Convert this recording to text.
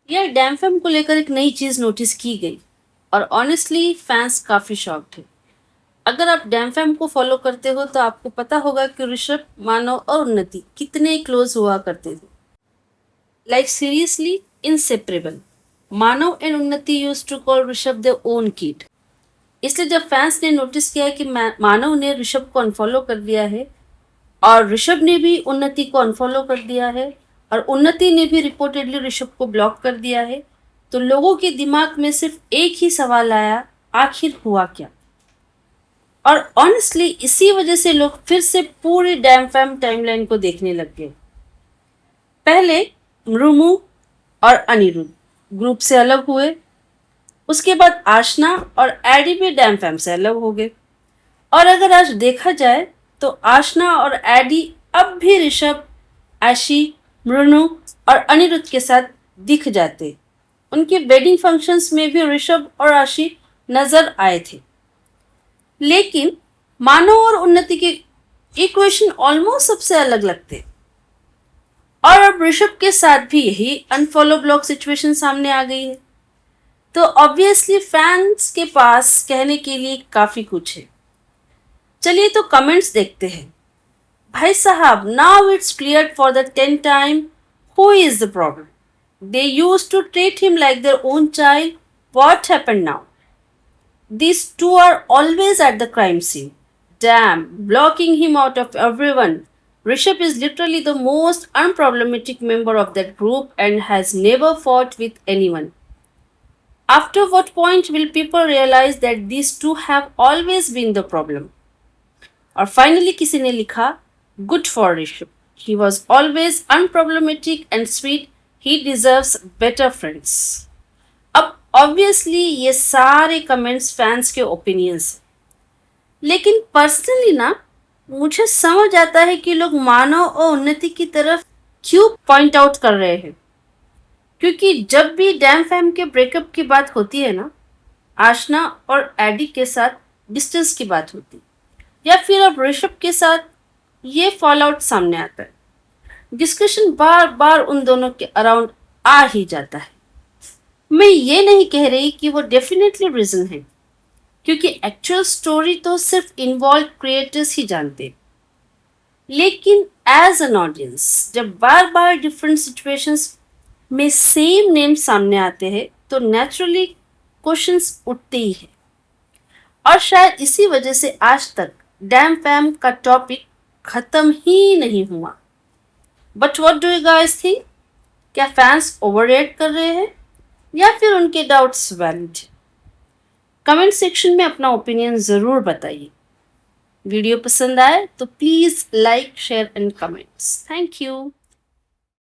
यार dam fam को लेकर एक नई चीज नोटिस की गई और ऑनेस्टली फैंस काफी शॉक थे। अगर आप डैम फैम को फॉलो करते हो तो आपको पता होगा कि ऋषभ, मानव और उन्नति कितने क्लोज हुआ करते थे। Like seriously inseparable. Manav and Unnati used to call Rishabh their own kid. इसलिए जब फैंस ने नोटिस किया कि मानव ने ऋषभ को अनफॉलो कर दिया है और ऋषभ ने भी उन्नति को अनफॉलो कर दिया है और उन्नति ने भी रिपोर्टेडली ऋषभ को ब्लॉक कर दिया है, तो लोगों के दिमाग में सिर्फ एक ही सवाल आया, आखिर हुआ क्या। और ऑनेस्टली इसी वजह से लोग फिर से पूरी डैम फैम टाइमलाइन को देखने लग गए। पहले मृमु और अनिरुद्ध ग्रुप से अलग हुए, उसके बाद आशना और एडी भी डैम फैम से अलग हो गए। और अगर आज देखा जाए तो आशना और एडी अब भी ऋषभ, आशी, मृणु और अनिरुद्ध के साथ दिख जाते। उनके वेडिंग फंक्शंस में भी ऋषभ और आशी नजर आए थे। लेकिन मानव और उन्नति के इक्वेशन ऑलमोस्ट सबसे अलग लगते और अब ऋषभ के साथ भी यही अनफॉलो ब्लॉक सिचुएशन सामने आ गई है। तो ऑब्वियसली फैंस के पास कहने के लिए काफी कुछ है। चलिए तो कमेंट्स देखते हैं। भाई साहब, now it's clear for the 10th time who is the problem. They used to treat him like their own child. What happened now? These two are always at the crime scene. Damn, blocking him out of everyone. Rishabh is literally the most unproblematic member of that group and has never fought with anyone. After what point will people realize that these two have always been the problem? और finally किसी ने लिखा, good for Rishabh, he was always unproblematic and sweet, he deserves better friends. अब obviously ये सारे comments fans के opinions, लेकिन personally ना मुझे समझ आता है कि लोग मानव और उन्नति की तरफ क्यों पॉइंट आउट कर रहे हैं। क्योंकि जब भी डैम फैम के ब्रेकअप की बात होती है ना, आशना और एडी के साथ डिस्टेंस की बात होती है, या फिर अब ऋषभ के साथ ये फॉल आउट सामने आता है, डिस्कशन बार बार उन दोनों के अराउंड आ ही जाता है। मैं ये नहीं कह रही कि वो डेफिनेटली रीजन है, क्योंकि एक्चुअल स्टोरी तो सिर्फ इन्वॉल्व क्रिएटर्स ही जानते। लेकिन एज एन ऑडियंस जब बार बार डिफरेंट सिचुएशंस में सेम नेम सामने आते हैं तो नेचुरली क्वेश्चंस उठते ही है। और शायद इसी वजह से आज तक डैम फैम का टॉपिक खत्म ही नहीं हुआ। But what do you guys think? क्या फैंस ओवररेट कर रहे हैं या फिर उनके डाउट्स वैलिड? कमेंट सेक्शन में अपना ओपिनियन ज़रूर बताइए। वीडियो पसंद आए तो please like, share and comments. Thank you.